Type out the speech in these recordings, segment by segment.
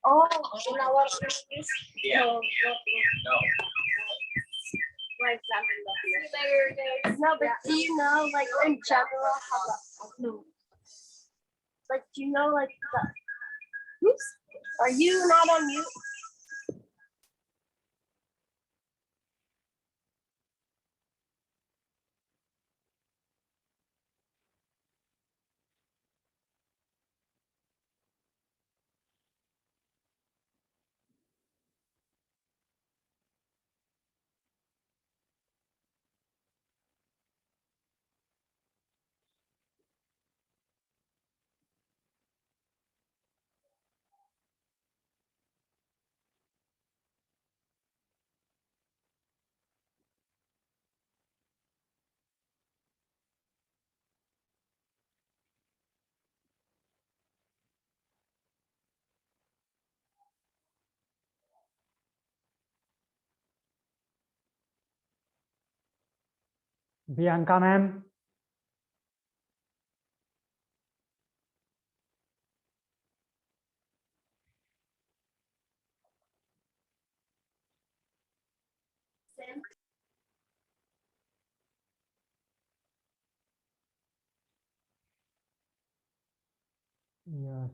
Oh, in our practice. No. For example, no, but do you know, like in general, how no, like do you know, like the? Oops, are you not on mute? Bianca ma'am. Yes.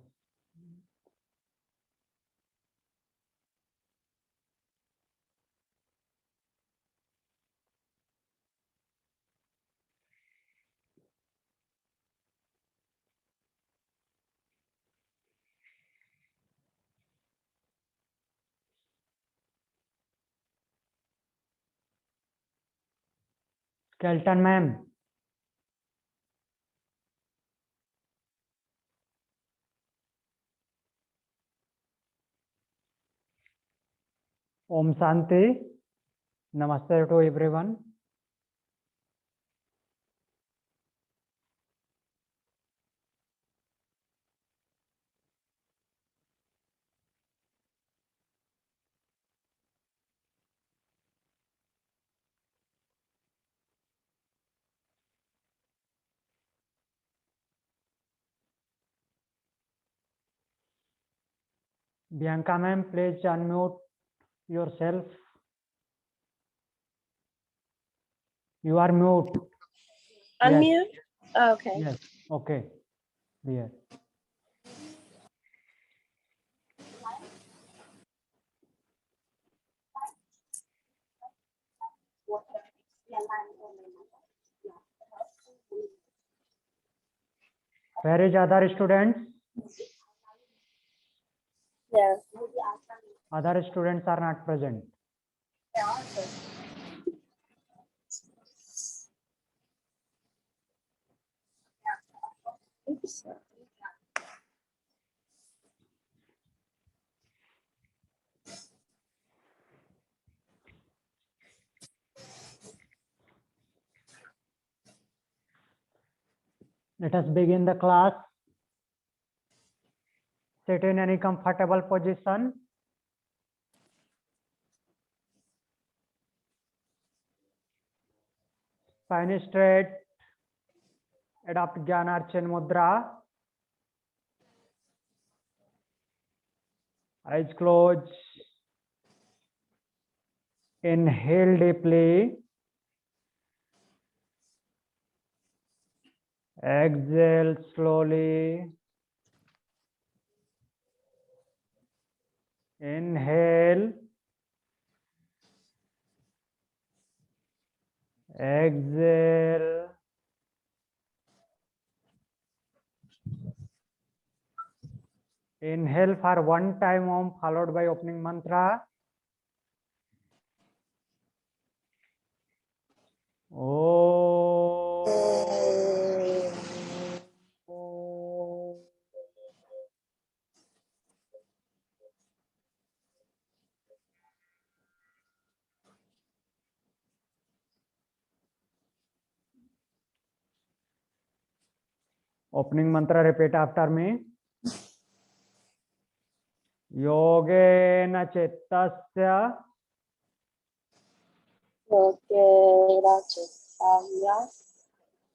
Skeleton ma'am. Om Shanti. Namaste to everyone. Bianca ma'am, please unmute yourself. You are mute. Unmute. Yes. Oh, okay. Yes. Okay. Clear. Where is other students? Yeah. Other students are not present. Oops. Let us begin the class. Sit in any comfortable position. Spine straight. Adopt Gyanarchan Mudra. Eyes closed. Inhale deeply. Exhale slowly. Inhale. Exhale. Inhale for one time Om followed by opening mantra. Opening mantra, repeat after me. Yogena Chittasya Yogera Chittaya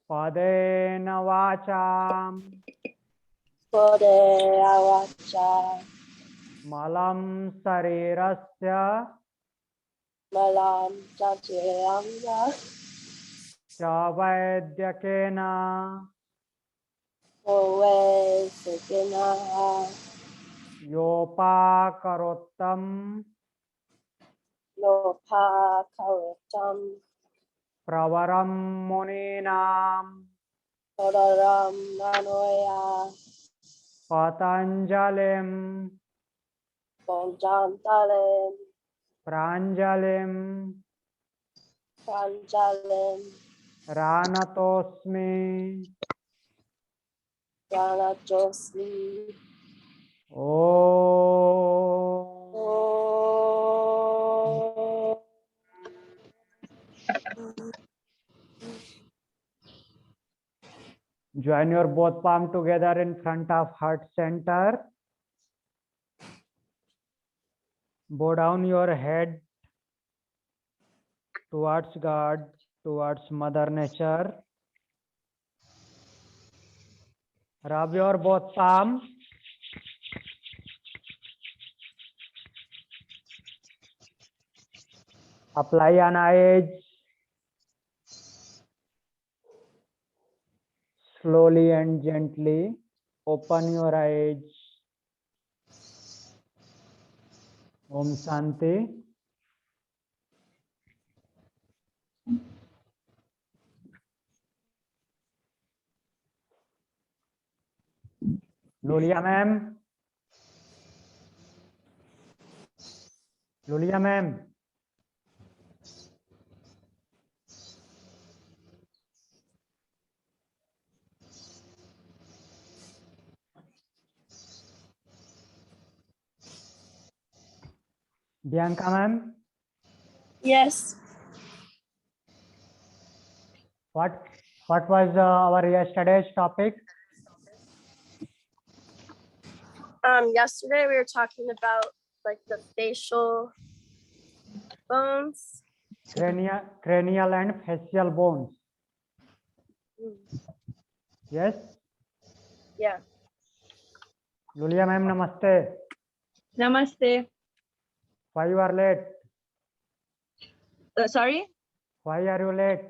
Padena Vacham Pode Avacha Malam Sarirasya Malam Jajayamya Chavaidhyakena Ove Sikina Yopakarottam Lopa Karutam Pravaram Muninam Todaram Nanoya Patanjalim Bonjantalim Pranjalim Pranjalim Ranatosmi Pranajosmi Om. Oh. Join your both palm together in front of heart center. Bow down your head towards God, towards Mother Nature. Rub your both palms. Apply an edge. Slowly and gently open your eyes. Om Shanti. Lulia ma'am. Lulia ma'am. Bianca ma'am. Yes. What was our yesterday's topic? Yesterday we were talking about like the facial bones. Cranial and facial bones. Yes. Yeah. Lulia ma'am, namaste. Namaste. Why you are late? Sorry. Why are you late?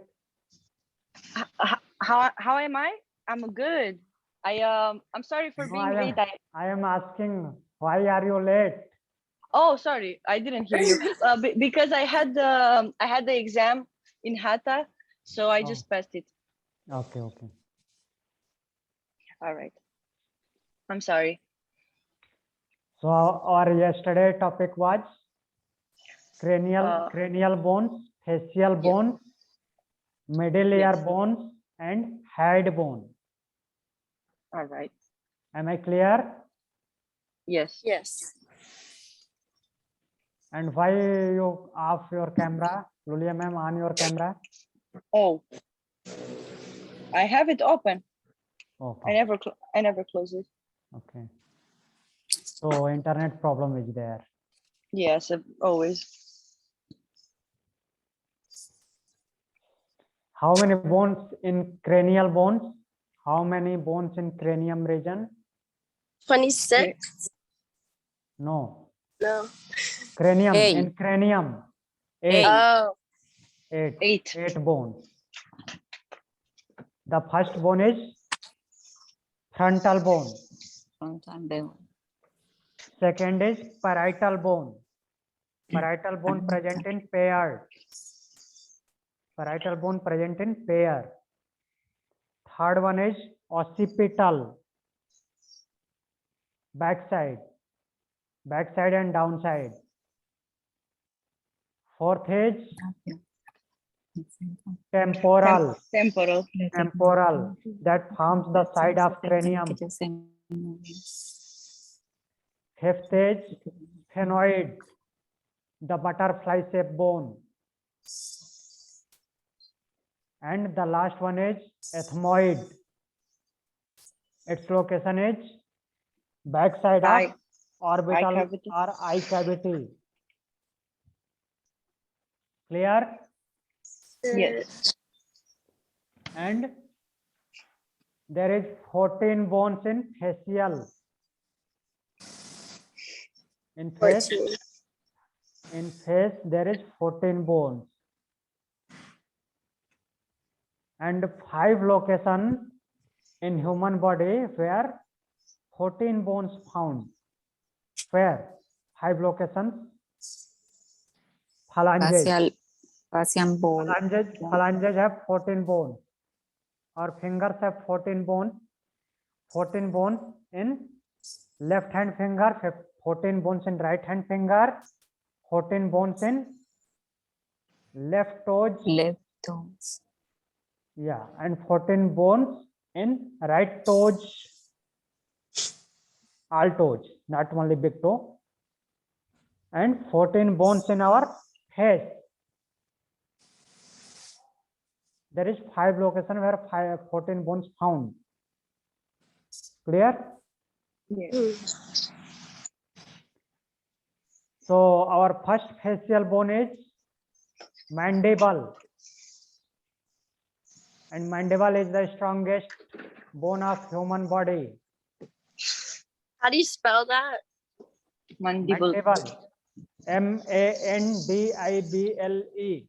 How am I? I'm good. I'm sorry for No, being late. I am asking why are you late? Oh, sorry, I didn't hear you. Because I had the exam in Hatha, so I just passed it. Okay. All right. I'm sorry. So our yesterday topic was cranial bones, facial bones, middle ear Yes. bones, and head bone. All right. Am I clear? Yes. Yes. And why you off your camera? Lulia ma'am, on your camera. Oh, I have it open. Okay. I never close it. Okay. So internet problem is there. Yes, always. How many bones in cranial bones? How many bones in cranium region? 26? No. No. Cranium. Eight. In cranium. Oh. Eight bones. The first bone is frontal bone. Second is parietal bone. Parietal bone present in pair. Parietal bone present in pair. Third one is occipital. Backside and downside. Fourth is temporal. Temporal, that forms the side of cranium. Fifth is phenoid, the butterfly shaped bone. And the last one is ethmoid. Its location is backside of orbital or eye cavity. Clear? Yes. And there is 14 bones in facial. In face, 14. in face there is 14 bones. And 5 locations in human body where 14 bones found. Where? 5 locations. Phalanges. Facial bone. Phalanges have 14 bones. Our fingers have 14 bones. 14 bones in left hand finger, 14 bones in right hand finger, 14 bones in left toes. Left toes. Yeah, and 14 bones in right toes. All toes, not only big toe. And 14 bones in our face. There is 5 locations where 14 bones found. Clear? Yes. So our first facial bone is mandible. And mandible is the strongest bone of human body. How do you spell that? Mandible. Mandible. M-A-N-D-I-B-L-E.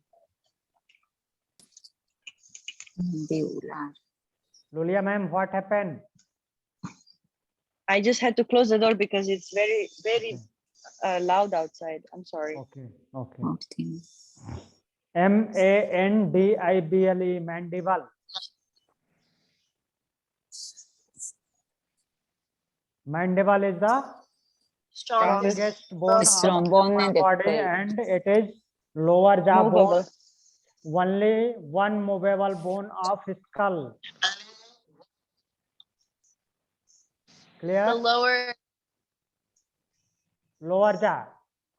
Mandibular. Lulia ma'am, what happened? I just had to close the door because it's very, very loud outside. I'm sorry. Okay, okay. 14. M-A-N-D-I-B-L-E, mandible. Mandible is the strongest bone Strong of bone human in the body, face. and it is lower jaw bone. Movable. Only one movable bone of skull. Clear? The lower. Lower jaw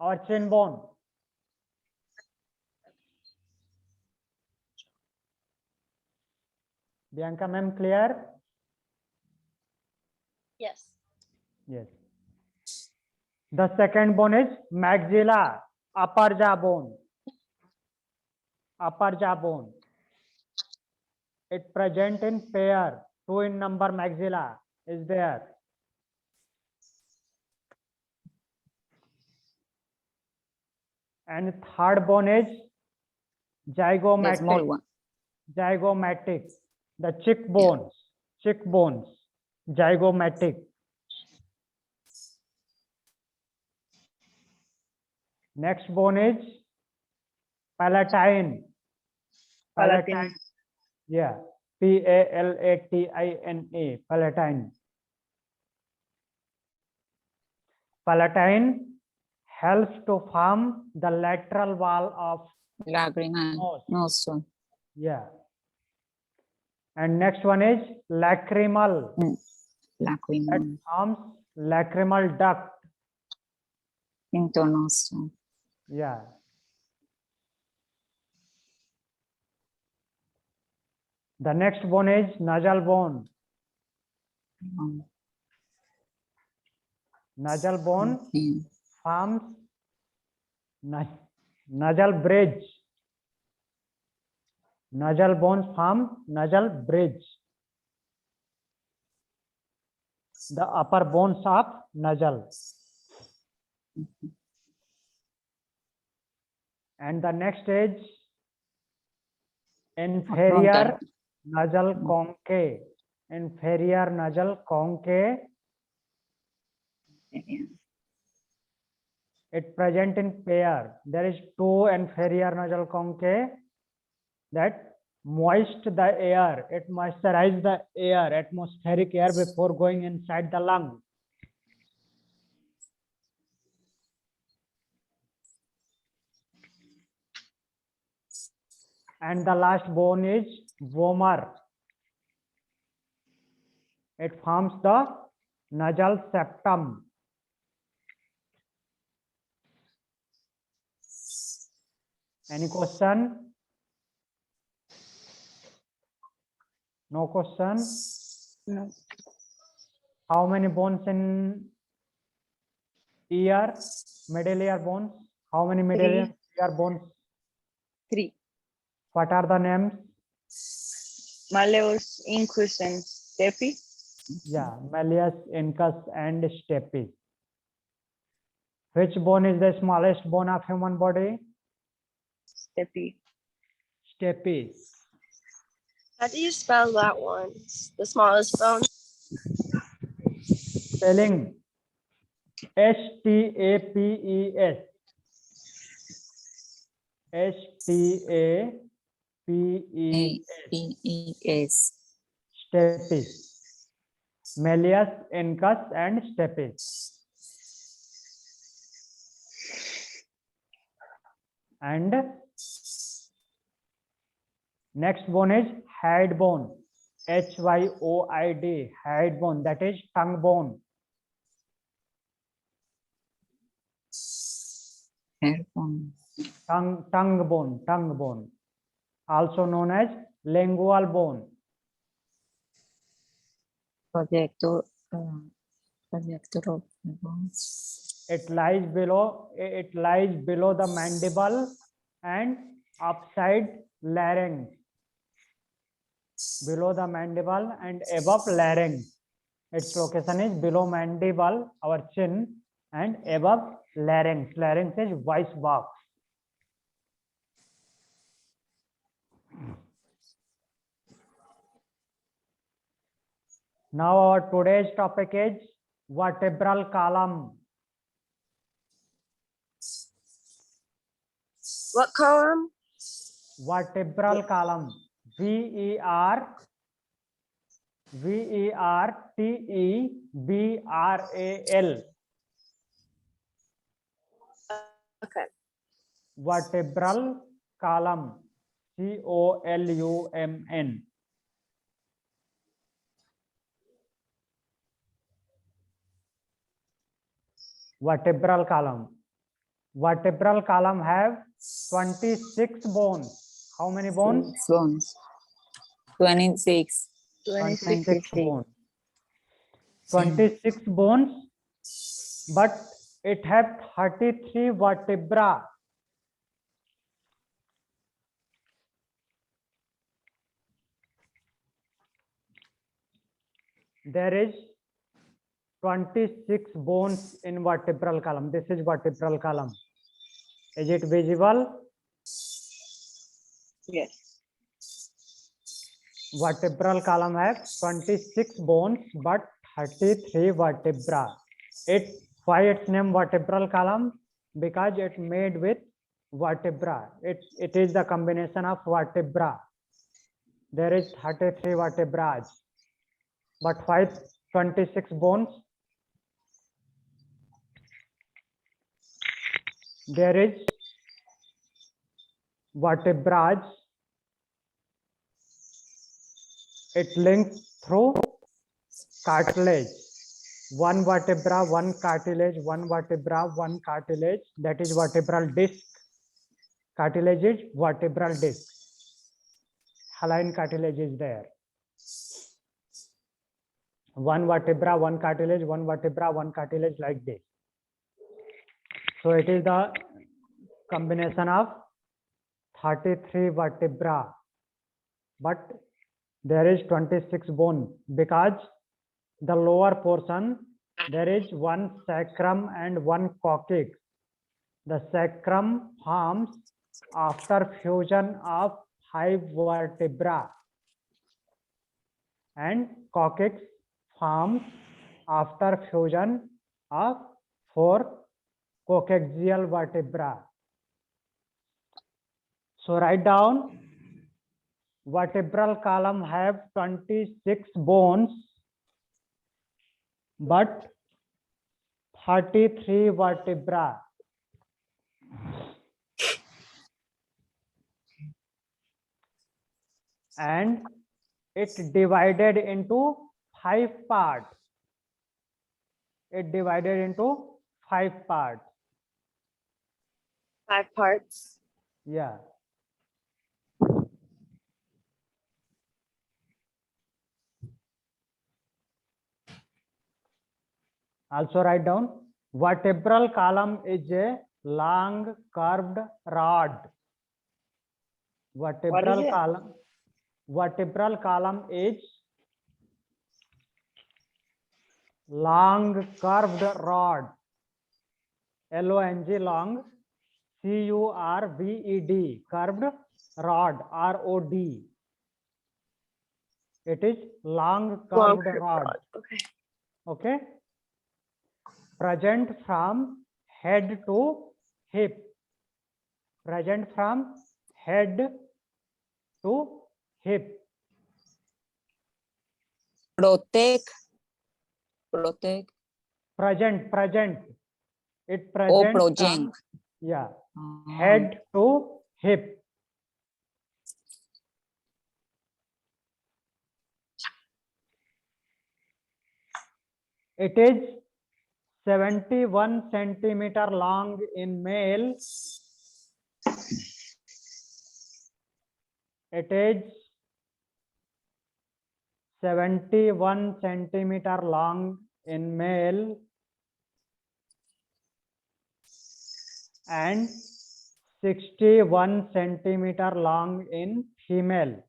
or chin bone. Bianca ma'am, clear? Yes. Yes. The second bone is maxilla, upper jaw bone. Upper jaw bone. It present in pair, 2 in number maxilla is there. And third bone is The small zygomatic. one. Zygomatic. The cheekbones. Cheekbones. Zygomatic. Next bone is palatine. Palatine. Yeah. P-A-L-A-T-I-N-A. Palatine. Palatine helps to form the lateral wall of Lacrimal. nose. Nostril. Yeah. And next one is lacrimal. That Lacrimal. forms lacrimal duct. Internostril. Yeah. The next bone is nasal bone. Nasal bone Okay. forms nasal bridge. Nasal bones form nasal bridge. The upper bones of nasal. And the next is inferior nasal concave. Inferior nasal concave. It present in pair. There is 2 inferior nasal concave that moist the air. It moisturize the air, atmospheric air before going inside the lung. And the last bone is vomer. It forms the nasal septum. Any question? No question? No. How many bones in ear? Middle ear bones? How many middle ear bones? 3. What are the names? Malleus, Incus, and Stepy. Yeah, Malleus, Incus, and Stapes. Which bone is the smallest bone of human body? Stepy. Stapes. How do you spell that one? The smallest bone. Spelling Stapes. A-P-E-S. Stapes. Malleus, Incus, and Stapes. And next bone is hyoid bone. Hyoid, hyoid bone, that is tongue bone. Hair bone. Tongue bone, also known as lingual bone. Projector of the bones. It lies below the mandible and upside larynx. Below the mandible and above larynx. Its location is below mandible, our chin, and above larynx. Larynx is voice box. Now our today's topic is vertebral column. What column? Vertebral column. VERTEBRAL. Okay. Vertebral column. COLUMN. Vertebral column. Vertebral column have 26 bones. How many bones? Bones. 26. 26. bones. 26 bones, but it have 33 vertebra. There is 26 bones in vertebral column. This is vertebral column. Is it visible? Yes. Vertebral column has 26 bones but 33 vertebra. Why its name vertebral column? Because it made with vertebra. It is the combination of vertebra. There is 33 vertebrae. But why 26 bones? There is vertebrae. It links through cartilage. One vertebra, one cartilage, one vertebra, one cartilage. That is vertebral disc. Cartilage is vertebral disc. Hyaline cartilage is there. One vertebra, one cartilage, one vertebra, one cartilage, like this. So it is the combination of 33 vertebra. But there is 26 bone because the lower portion there is one sacrum and one coccyx. The sacrum forms after fusion of 5 vertebra and coccyx forms after fusion of 4 coccygeal vertebra. So write down, vertebral column have 26 bones but 33 vertebra. And it divided into 5 parts. It divided into 5 parts. 5 parts. Yeah. Also write down, vertebral column is a long curved rod. Vertebral it? column. Vertebral column is long curved rod. Long, long, curved, curved rod, rod. It is long curved rod. Okay. Okay. Present from head to hip. Present from head to hip. Protect. Present. It Or present project. from head to hip. It is 71 centimeter long in male. It is 71 centimeter long in male and 61 centimeter long in female.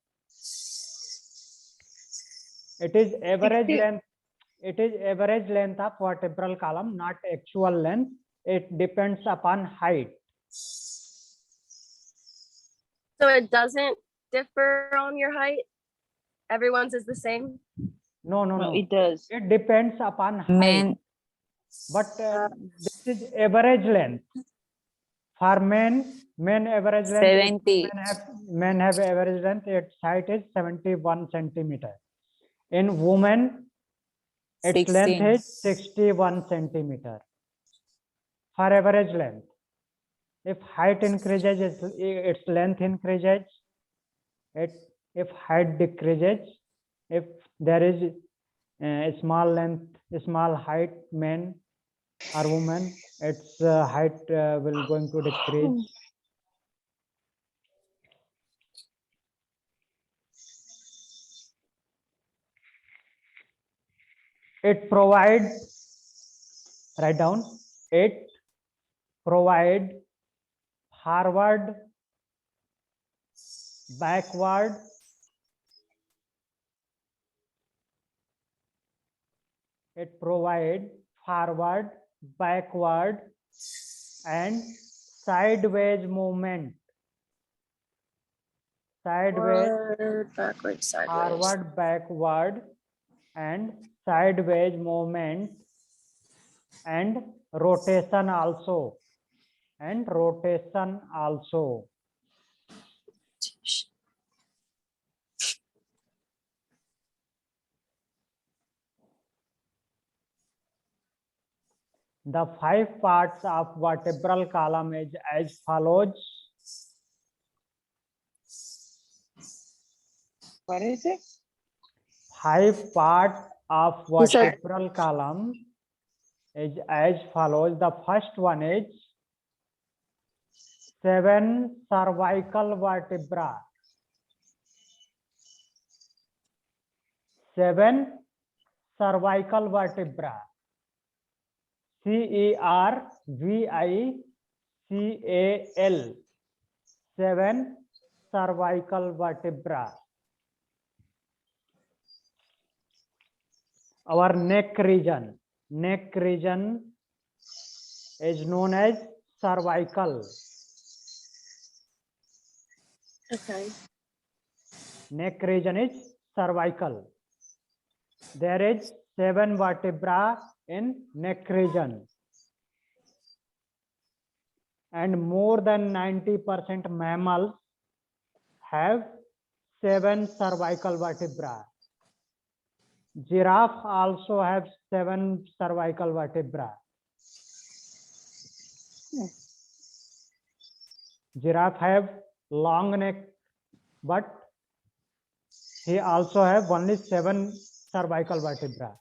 It is average 60. length. It is average length of vertebral column, not actual length. It depends upon height. So it doesn't differ on your height? Everyone's is the same? No, It does. It depends upon height. Men. But this is average length. For men average length 70. men have average length. Its height is 71 centimeter. In women, its 16. length is 61 centimeter. For average length. If height increases, its length increases. If height decreases, if there is a small length, small height man or woman, its height will going to decrease. It provides, write down, it provide forward, backward, it provide forward, backward and sideways movement. Sideways, Forward, backward, sideways. forward, backward and sideways movement and rotation also. The 5 parts of vertebral column is as follows. What is it? 5 parts of vertebral column is as follows. The first one is 7 cervical vertebra. 7 cervical vertebra. CERVICAL. 7 cervical vertebra. Our neck region is known as cervical. Okay. Neck region is cervical. There is 7 vertebra in neck region. And more than 90% mammals have 7 cervical vertebra. Giraffe also have 7 cervical vertebra. Giraffe have long neck, but he also have only 7 cervical vertebra.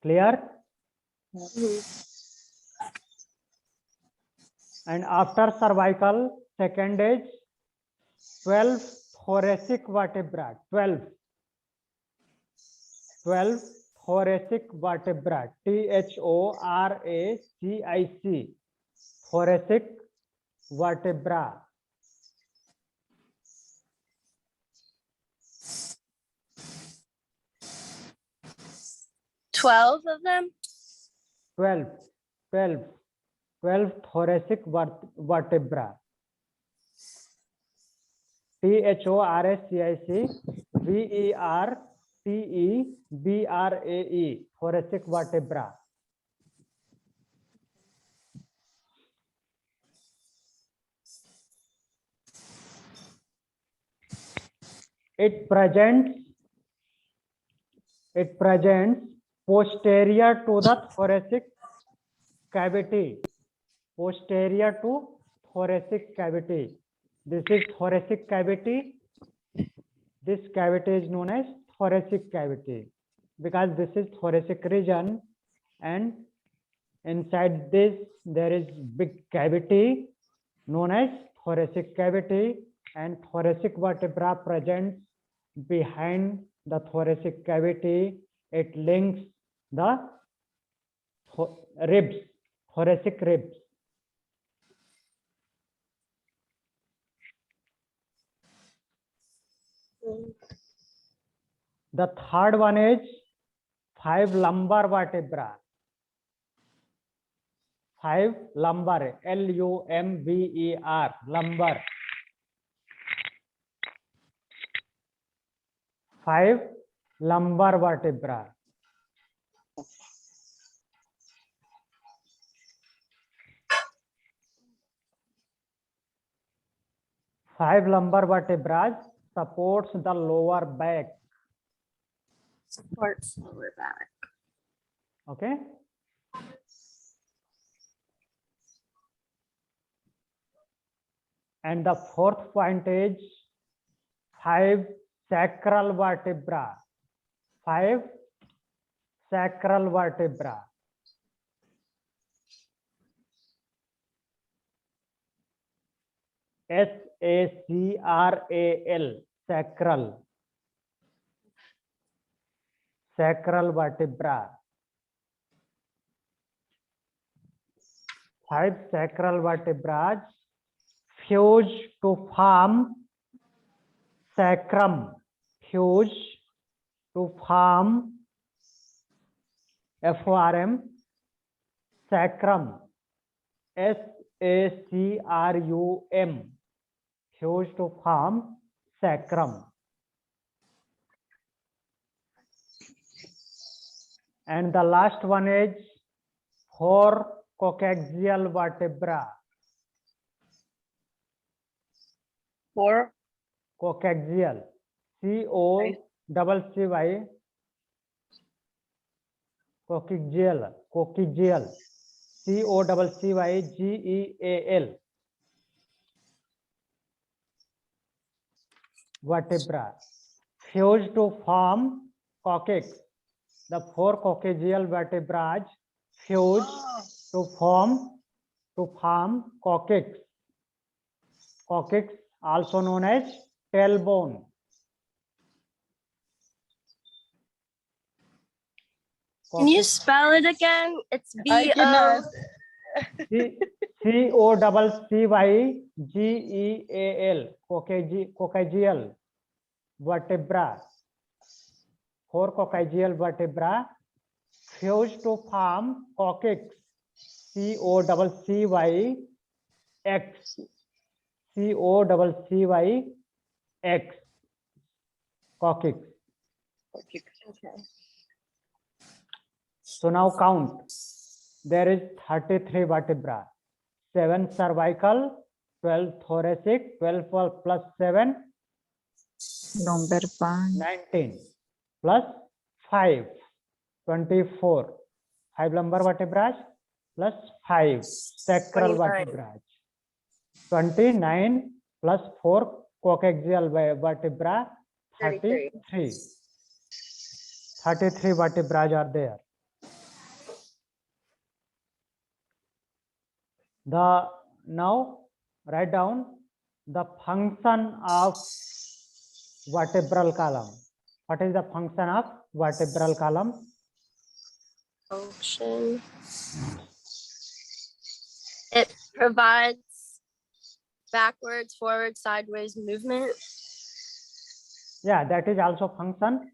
Clear? And after cervical, second is 12 thoracic vertebra. 12 thoracic vertebra. THORACIC. Thoracic vertebra. Twelve of them. 12 thoracic vertebra. THORACIC VERTEBRAE, thoracic vertebra. It presents posterior to the thoracic cavity. Posterior to thoracic cavity. This is thoracic cavity. This cavity is known as thoracic cavity because this is thoracic region, and inside this there is big cavity known as thoracic cavity, and thoracic vertebra presents behind the thoracic cavity. It links the ribs, thoracic ribs. The third one is 5 lumbar vertebra. 5 lumbar, LUMBER, lumbar. 5 lumbar vertebra. Five lumbar vertebrae supports the lower back. Supports lower back. Okay. And the fourth point is 5 sacral vertebra. 5 sacral vertebra. SACRAL, sacral. Sacral vertebra. 5 sacral vertebrae fuse to form sacrum. Fuse to form FORM, sacrum. SACRUM. Fuse to form sacrum. And the last one is 4 coccygeal vertebra. 4 Coccygeal. COCCY. Coccygeal. Coccygeal. COCCYGEAL. Vertebra. Fused to form coccyx. The 4 coccygeal vertebrae fused to form coccyx. Coccyx, also known as tailbone. Can you spell it again? It's I cannot. COCCYGEAL. Coccygeal vertebra. 4 coccygeal vertebra fused to form coccyx. COCCYX. COCCYX. Coccyx. Okay. So now count. There is 33 vertebra. 7 cervical, 12 thoracic, 12 plus 7, Lumbar spine. 19 plus 5, 24. 5 lumbar vertebrae plus 5 sacral 29. vertebrae. 29 plus 4 coccygeal vertebra, 33. 33 vertebrae are there. Now write down the function of vertebral column. What is the function of vertebral column? Function. It provides backwards, forward, sideways movement. Yeah, that is also function,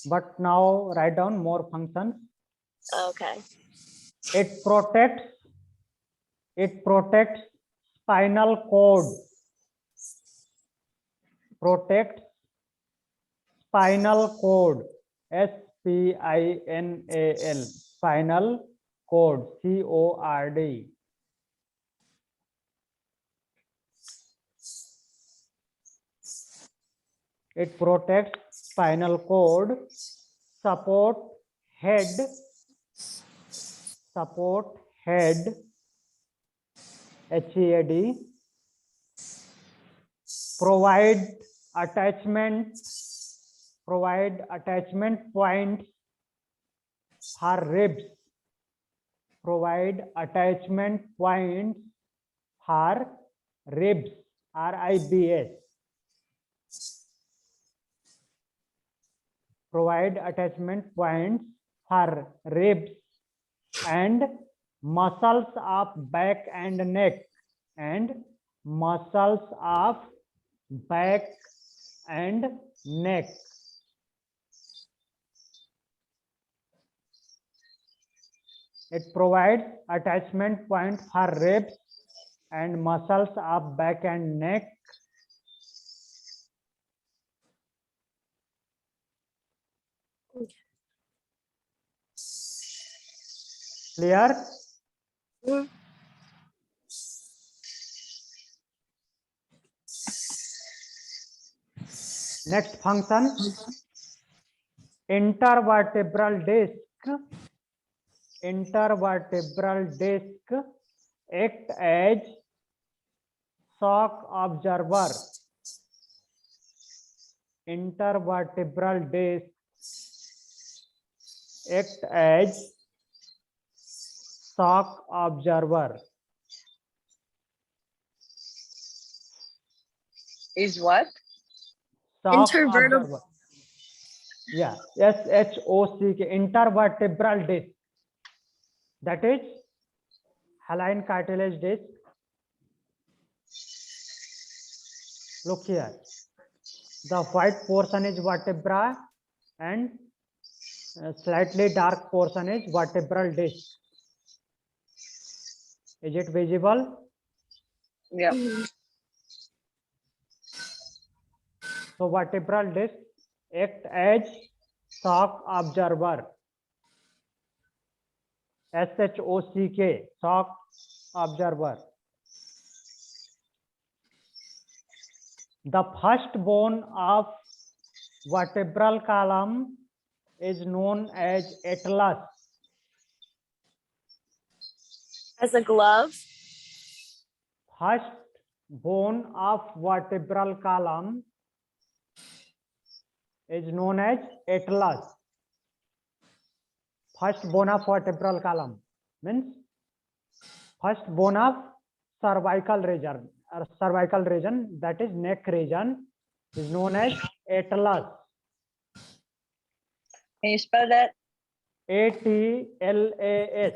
but now write down more functions. Okay. It protects spinal cord. Protects spinal cord. SPINAL. Spinal cord. CORD. It protects spinal cord. Support head. HEAD. Provide attachment points for ribs. Provide attachment points for ribs. RIBS. Provide attachment points for ribs and muscles of back and neck. And muscles of back and neck. It provides attachment point for ribs and muscles of back and neck. Clear? Mhm. Next function, intervertebral disc. Intervertebral disc act as shock absorber. Intervertebral disc act as shock absorber. Is what? Shock Intervertebral. absorber. Yeah, SHOCK, intervertebral disc. That is hyaline cartilage disc. Look here. The white portion is vertebra and slightly dark portion is vertebral disc. Is it visible? Yeah. So vertebral disc act as shock absorber. SHOCK, shock absorber. The first bone of vertebral column is known as atlas. As a glove. First bone of vertebral column is known as atlas. First bone of vertebral column means first bone of cervical region, or cervical region, that is neck region, is known as atlas. Can you spell that? ATLAS.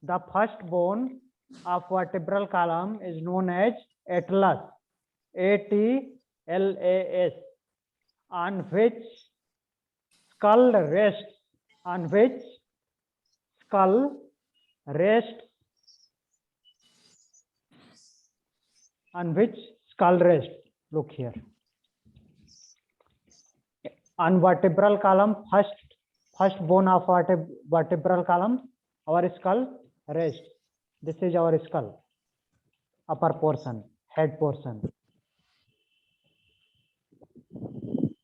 The first bone of vertebral column is known as atlas. ATLAS. On which skull rests. On which skull rests. On which skull rests. Look here. On vertebral column, first bone of vertebral column, our skull rests. This is our skull, upper portion, head portion,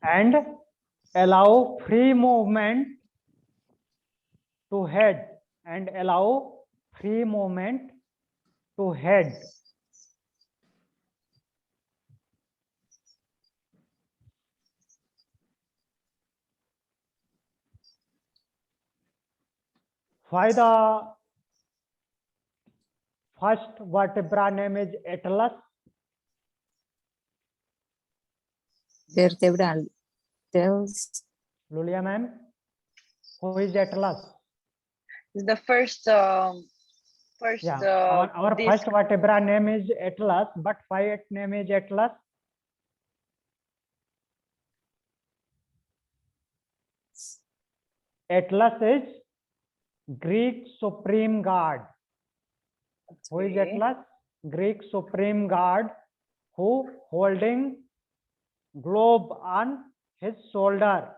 and allow free movement to head, and allow free movement to head. Why the first vertebra name is atlas? Vertebral tells Lulia ma'am, who is atlas? It's the first First, Yeah, our this first vertebra name is Atlas, but why its name is Atlas? Atlas is Greek supreme god. Who is okay. Atlas? Greek supreme god who holding globe on his shoulder.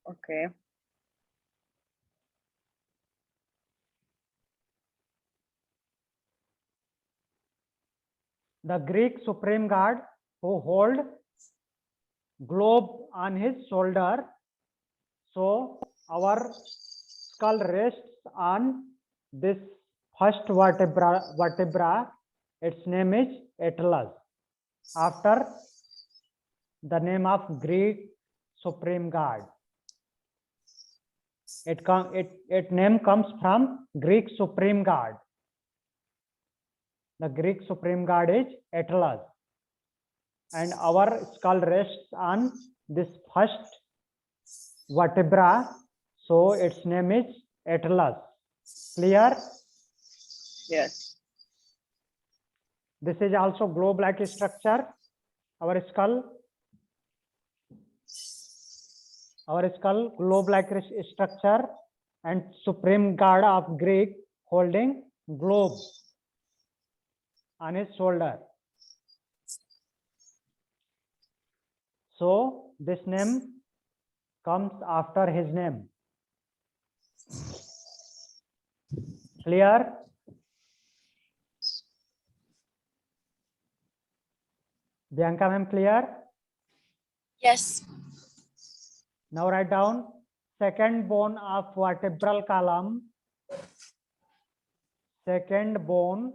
Okay. The Greek supreme god who hold globe on his shoulder. So our skull rests on this first vertebra. Its name is Atlas, after the name of Greek supreme god. Its name comes from Greek supreme god. The Greek supreme god is Atlas, and our skull rests on this first vertebra, so its name is Atlas. Clear? Yes. This is also globe-like structure. Our skull globe-like structure, and supreme god of Greek holding globe on his shoulder. So this name comes after his name. Clear? Bianca ma'am, clear? Yes. Now write down second bone of vertebral column. Second bone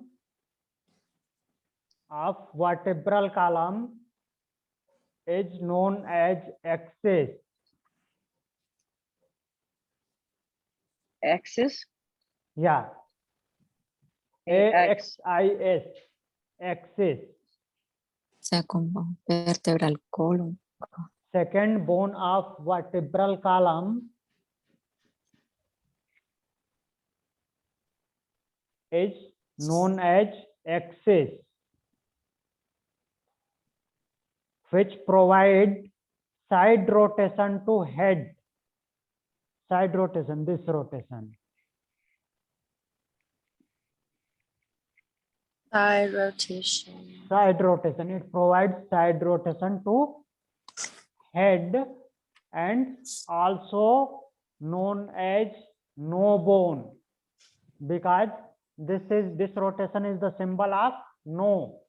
of vertebral column is known as axis. Axis. Yeah. AXIS. Axis. Second bone, vertebral column. Second bone of vertebral column is known as axis, which provide side rotation to head. Side rotation, this rotation. Side rotation. Side rotation. It provides side rotation to head, and also known as no bone, because this rotation is the symbol of no.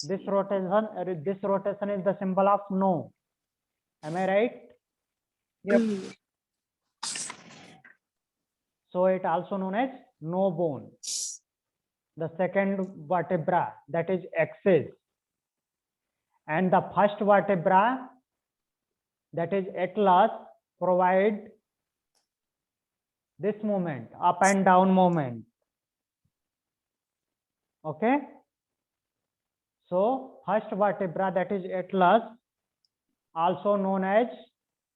This rotation is the symbol of no. Am I right? Yep. So it also known as no bone. The second vertebra, that is axis, and the first vertebra, that is Atlas, provide this movement, up and down movement. Okay. So first vertebra, that is Atlas, also known as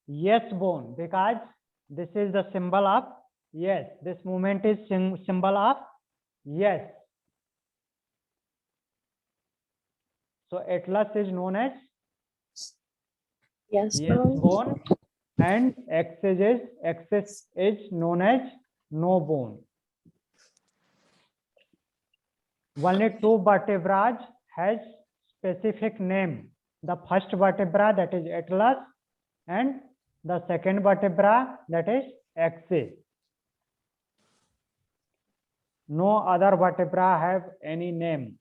yes bone, because this is the symbol of yes. This movement is symbol of yes. So Atlas is known as Yes. yes bone, and axis is known as no bone. Only two vertebrae has specific name. The first vertebra, that is Atlas, and the second vertebra, that is axis. No other vertebra have any name.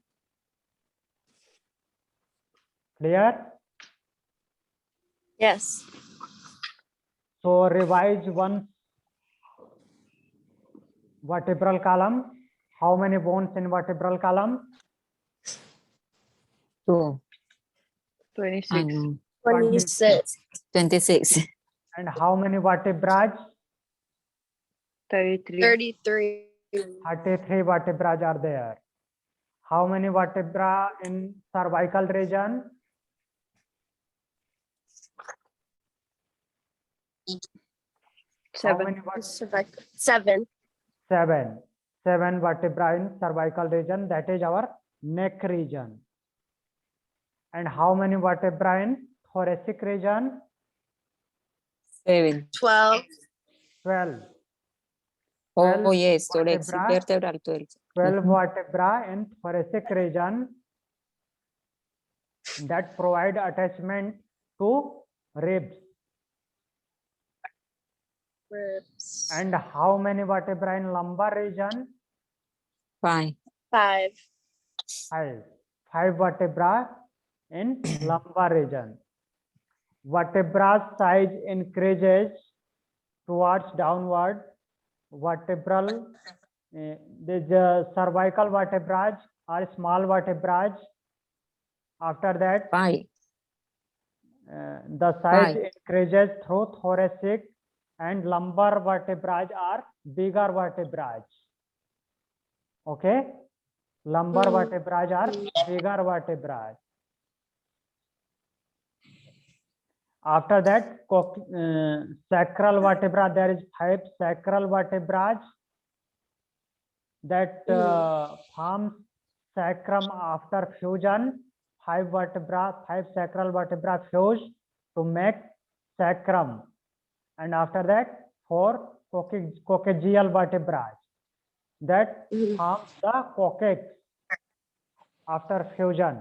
Clear? Yes. So revise one vertebral column. How many bones in vertebral column? 2 26. and 26. 26. And how many vertebrae? 33. 33. 33 vertebrae are there. How many vertebra in cervical region? 6. How 7. many Cervical. 7. Seven vertebrae in cervical region, that is our neck region. And how many vertebrae in thoracic region? 7. 12. 12. Oh, yes, thoracic, vertebra. vertebral 12. 12 vertebrae in thoracic region that provide attachment to ribs. Ribs. And how many vertebrae in lumbar region? 5. 5. 5. 5 vertebrae in lumbar region. Vertebra size increases towards downward. Vertebral, these cervical vertebrae are small vertebrae. After that, 5. the size 5. increases through thoracic, and lumbar vertebrae are bigger vertebrae. Okay, lumbar vertebrae are bigger vertebrae. After that, sacral vertebra, there is 5 sacral vertebrae that forms sacrum after fusion. 5 sacral vertebra fuse to make sacrum, and after that 4 coccygeal vertebrae that forms the coccyx after fusion.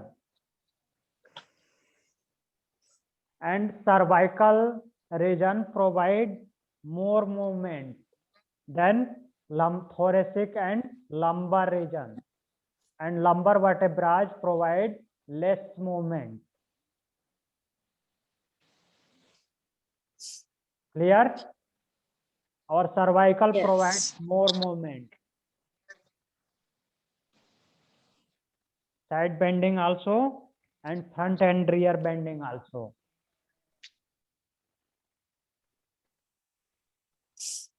And cervical region provide more movement than thoracic and lumbar region, and lumbar vertebrae provide less movement. Clear? Our cervical Yes. provides more movement. Side bending also, and front and rear bending also.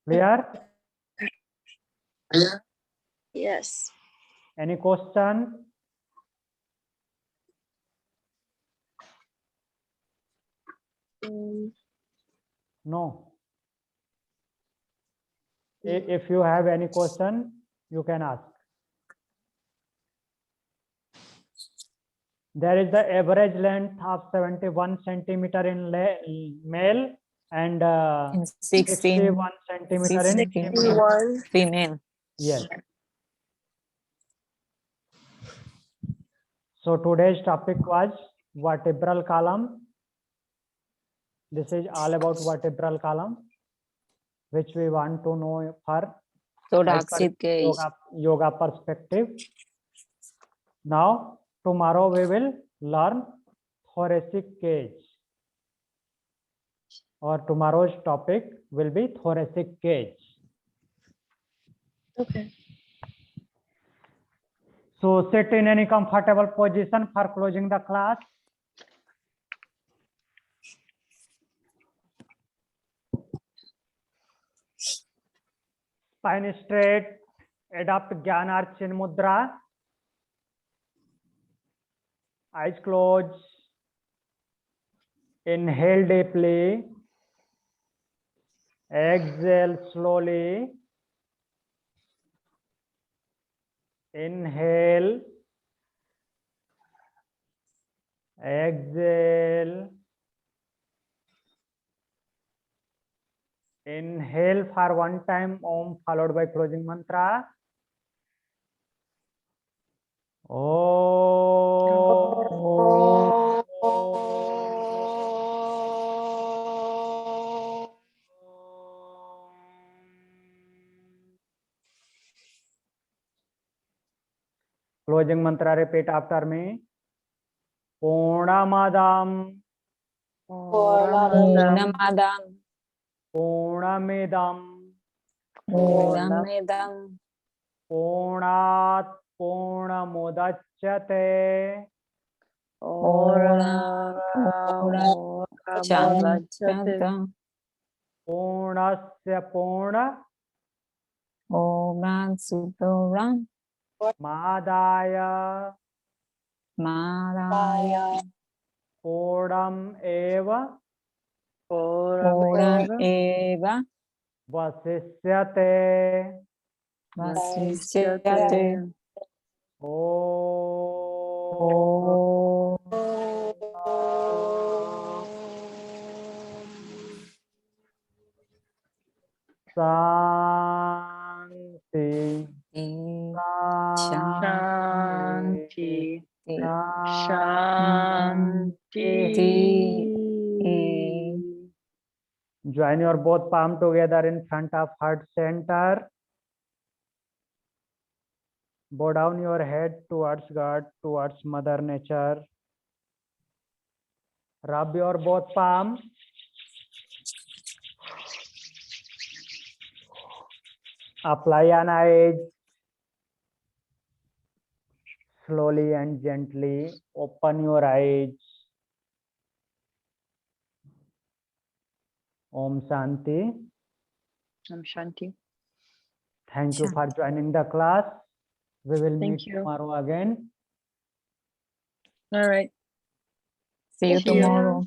Clear? Yes. Any question? No. If you have any question, you can ask. There is the average length of 71 centimeter in male and And 16. 61 centimeter in 16. female. 61. Female. Yes. So today's topic was vertebral column. This is all about vertebral column, which we want to know for Thoracic cage. yoga perspective. Now tomorrow we will learn thoracic cage, or tomorrow's topic will be thoracic cage. Okay. So sit in any comfortable position for closing the class. Spine straight, adopt Gyan or Chin Mudra. Eyes closed. Inhale deeply. Exhale slowly. Inhale. Exhale. Inhale for one time Om followed by closing mantra. Om. Closing mantra, repeat after me. Purnamadam. Purnamadam. Purnamidam. Purnamidam. Purnat Purnamudachyate. Purnamudachyate. Purnasya Purna Om Supuram. Madaya Madaya. Purnam Eva Puram Eva. Vasishyate. Vasishyate. Om. Shanti. Shanti. Shanti. Shanti. Join your both palm together in front of heart center. Bow down your head towards God, towards Mother Nature. Rub your both palms. Apply an eyes. Slowly and gently open your eyes. Om Shanti. Om Shanti. Thank you for joining the class. We will Thank meet you. tomorrow again. All right. See you See you. tomorrow.